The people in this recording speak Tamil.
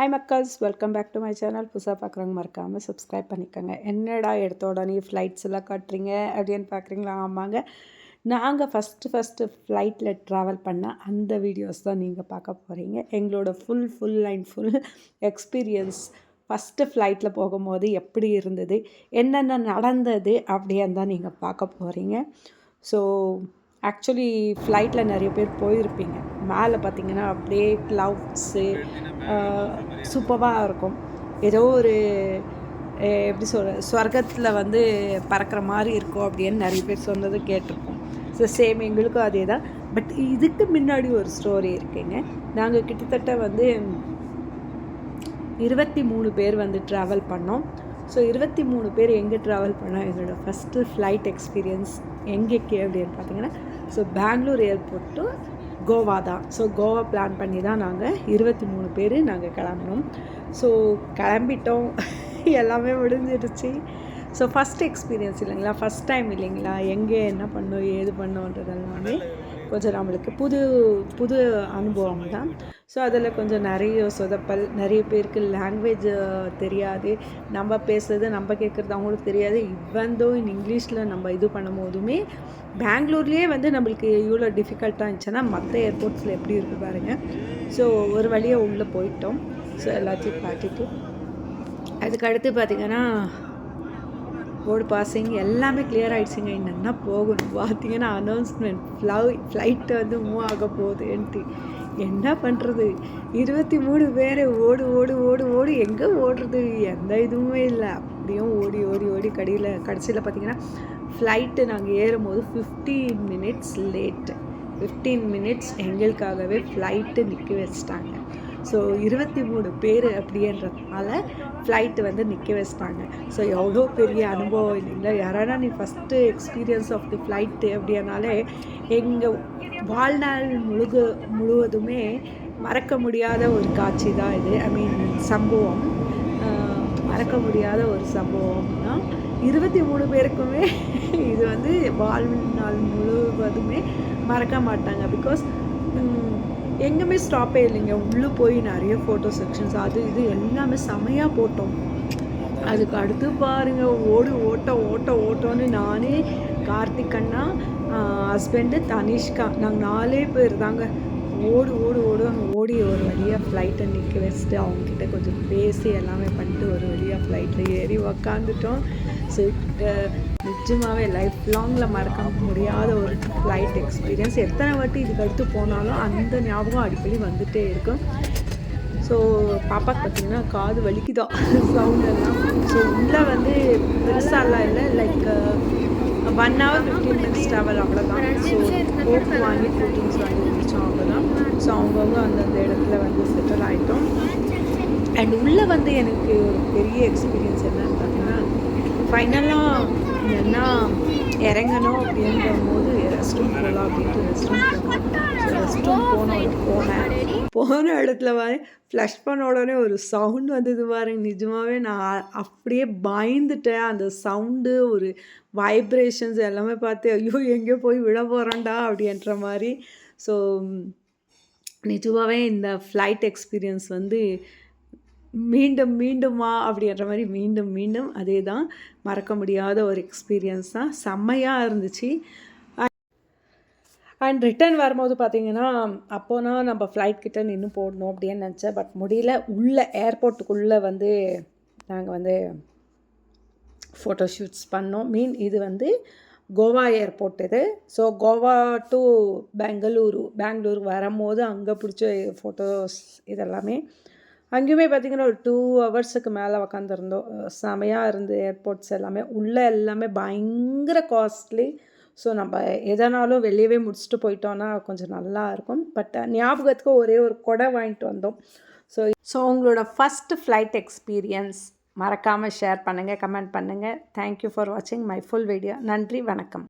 ஹாய் மக்கள்ஸ், welcome back to my channel. புதுசாக பார்க்குறவங்க மறக்காமல் சப்ஸ்கிரைப் பண்ணிக்கோங்க. என்னடா எடுத்த உடனே ஃப்ளைட்ஸ் எல்லாம் காட்டுறீங்க அப்படின்னு பார்க்குறீங்களா? ஆமாங்க, நாங்கள் ஃபஸ்ட்டு ஃப்ளைட்டில் ட்ராவல் பண்ண அந்த வீடியோஸ் தான் நீங்கள் பார்க்க போகிறீங்க. எங்களோட ஃபுல் எக்ஸ்பீரியன்ஸ் ஃபஸ்ட்டு ஃப்ளைட்டில் போகும்போது எப்படி இருந்தது, என்னென்ன நடந்தது அப்படின்னு தான் நீங்கள் பார்க்க போகிறீங்க. ஸோ ஆக்சுவலி ஃப்ளைட்டில் நிறைய பேர் போயிருப்பீங்க. மேலே பார்த்திங்கன்னா அப்படியே க்ளவுட்ஸு சூப்பராக இருக்கும். ஏதோ ஒரு எப்படி சொர்க்கத்தில் வந்து பறக்கிற மாதிரி இருக்கும் அப்படின்னு நிறைய பேர் சொன்னது கேட்டிருக்கோம். ஸோ சேம் எங்களுக்கும் அதே தான். பட் இதுக்கு முன்னாடி ஒரு ஸ்டோரி இருக்குங்க. நாங்கள் கிட்டத்தட்ட வந்து 23 பேர் வந்து ட்ராவல் பண்ணோம். ஸோ 23 பேர் எங்கே ட்ராவல் பண்ணோம், எங்களோட ஃபஸ்ட்டு ஃப்ளைட் எக்ஸ்பீரியன்ஸ் எங்கேக்கு அப்படின்னு பார்த்தீங்கன்னா, so Bangalore airport to Goa தான். ஸோ கோவா பிளான் பண்ணி தான் நாங்கள் 23 பேர் நாங்கள் கிளம்பினோம். ஸோ கிளம்பிட்டோம், எல்லாமே முடிஞ்சிடுச்சு. ஸோ ஃபஸ்ட் எக்ஸ்பீரியன்ஸ் இல்லைங்களா, ஃபஸ்ட் டைம் இல்லைங்களா, எங்கே என்ன பண்ணோம் ஏது பண்ணோன்றதெல்லாமே கொஞ்சம் நம்மளுக்கு புது அனுபவம் தான். ஸோ அதில் கொஞ்சம் நிறைய சொதப்பல், நிறைய பேருக்கு லாங்குவேஜ் தெரியாது, நம்ம பேசுறது நம்ம கேட்குறது அவங்களுக்கு தெரியாது. இவந்தோ இங்கிலீஷில் நம்ம இது பண்ணும் போதுமே பெங்களூர்லேயே வந்து நம்மளுக்கு இவ்வளோ டிஃபிகல்ட்டாக இருந்துச்சுன்னா மற்ற ஏர்போர்ட்ஸில் எப்படி இருக்குது பாருங்கள். ஸோ ஒரு வழியாக உள்ளே போயிட்டோம். ஸோ எல்லாத்தையும் காட்டிட்டு அதுக்கு அடுத்து பார்த்திங்கன்னா போர்டு பாசிங் எல்லாமே கிளியர் ஆகிடுச்சிங்க. என்னென்னா போகணும் பார்த்திங்கன்னா அனௌன்ஸ்மெண்ட் ஃப்ளைட்டு வந்து மூவ் ஆக போகுதுன்ட்டு. என்ன பண்ணுறது, 23 பேர் ஓடு எங்கே ஓடுறது, எந்த இதுவுமே இல்லை. அப்படியும் ஓடி கடைசியில் பார்த்திங்கன்னா ஃப்ளைட்டு நாங்கள் ஏறும்போது 15 மினிட்ஸ் லேட்டு. 15 மினிட்ஸ் எங்களுக்காகவே ஃப்ளைட்டு நிற்க வச்சிட்டாங்க. ஸோ 23 பேர் அப்படின்றதுனால ஃப்ளைட்டு வந்து நிற்க வச்சிட்டாங்க. ஸோ எவ்வளோ பெரிய அனுபவம் இல்லைங்களா. யாரானா நீ first experience of the flight அப்படின்னாலே எங்கள் வாழ்நாள் முழுவதுமே மறக்க முடியாத ஒரு காட்சி தான் இது. சம்பவம், மறக்க முடியாத ஒரு சம்பவம் தான். 23 பேருக்குமே இது வந்து வாழ்நாள் முழுவதுமே மறக்க மாட்டாங்க. பிகாஸ் எங்கேயுமே ஸ்டாப்பே இல்லைங்க. உள்ளே போய் நிறைய ஃபோட்டோ செக்ஷன்ஸ் அது இது எல்லாமே செமையாக போட்டோம். அதுக்கு அடுத்து பாருங்கள் ஓட்டோன்னு நானே, கார்த்திக் அண்ணா, ஹஸ்பண்டு, தனிஷ்கா, நாங்கள் 4 பேர் தாங்க ஓடி ஒரு வழியாக ஃப்ளைட்டை நிற்க வச்சுட்டு அவங்கக்கிட்ட கொஞ்சம் பேசி எல்லாமே பண்ணிட்டு ஒரு வழியாக ஃப்ளைட்டில் ஏறி உக்காந்துட்டோம். ஸோ நிஜமாகவே லைஃப் லாங்கில் மறக்க முடியாத ஒரு ஃப்ளைட் எக்ஸ்பீரியன்ஸ். எத்தனை வாட்டி இதுக்கு அடுத்து போனாலும் அந்த ஞாபகம் அடிக்கடி வந்துகிட்டே இருக்கும். ஸோ பாப்பாவுக்கு பார்த்திங்கன்னா காது வலிக்குதான் சவுண்ட் எல்லாம். ஸோ உள்ளே வந்து பெருசாலாம் இல்லை, லைக் 1 hour 15 minutes ட்ராவல் அவ்வளோதான். ஸோ கோக் வாங்கி ப்ரோட்டீன்ஸ் வாங்கி குடித்தோம் அவ்வளோதான். ஸோ அவங்கவுங்க அந்தந்த இடத்துல வந்து செட்டில் ஆகிட்டோம். அண்ட் உள்ளே வந்து எனக்கு ஒரு பெரிய எக்ஸ்பீரியன்ஸ் என்னன்னு பார்த்தீங்கன்னா, ஃபைனலாக என்னென்னா இறங்கணும் அப்படின்ற போது ரெஸ்ட் ரூம் போகலாம் அப்படின்ட்டு ரெஸ்ட் ரூம் போன இடத்துல ஃப்ளஷ் பண்ண உடனே ஒரு சவுண்ட் வந்தது பாருங்க. நிஜமாகவே நான் அப்படியே பயந்துட்டேன். அந்த சவுண்டு, ஒரு வைப்ரேஷன்ஸ் எல்லாமே பார்த்து ஐயோ எங்கேயோ போய் விழ போகிறோண்டா அப்படின்ற மாதிரி. ஸோ நிஜமாகவே இந்த ஃப்ளைட் எக்ஸ்பீரியன்ஸ் வந்து மீண்டுமா அப்படின்ற மாதிரி மீண்டும் அதே தான், மறக்க முடியாத ஒரு எக்ஸ்பீரியன்ஸ் தான். செம்மையாக இருந்துச்சு. அண்ட் ரிட்டன் வரும்போது பார்த்திங்கன்னா, அப்போனா நம்ம ஃப்ளைட் கிட்ட நின்று போடணும் அப்படின்னு நினச்சேன். பட் முடியல. உள்ளே ஏர்போர்ட்டுக்குள்ளே வந்து நாங்கள் வந்து ஃபோட்டோ ஷூட்ஸ் பண்ணோம். இது வந்து கோவா ஏர்போர்ட் இது. ஸோ கோவா டு பெங்களூர் வரும்போது அங்கே பிடிச்ச ஃபோட்டோஸ் இதெல்லாமே. அங்கேயுமே பார்த்திங்கன்னா ஒரு 2 ஹவர்ஸுக்கு மேலே உக்காந்துருந்தோம். செமையாக இருந்து ஏர்போர்ட்ஸ் எல்லாமே. உள்ளே எல்லாமே பயங்கர காஸ்ட்லி. ஸோ நம்ம எதனாலும் வெளியவே முடிச்சுட்டு போயிட்டோன்னா கொஞ்சம் நல்லா இருக்கும். பட் ஞாபகத்துக்கு ஒரே ஒரு கொடை வாங்கிட்டு வந்தோம். ஸோ உங்களோட ஃபஸ்ட்டு ஃப்ளைட் எக்ஸ்பீரியன்ஸ் மறக்காமல் ஷேர் பண்ணுங்கள், கமெண்ட் பண்ணுங்கள். தேங்க்யூ ஃபார் வாட்சிங் மை ஃபுல் வீடியோ. நன்றி, வணக்கம்.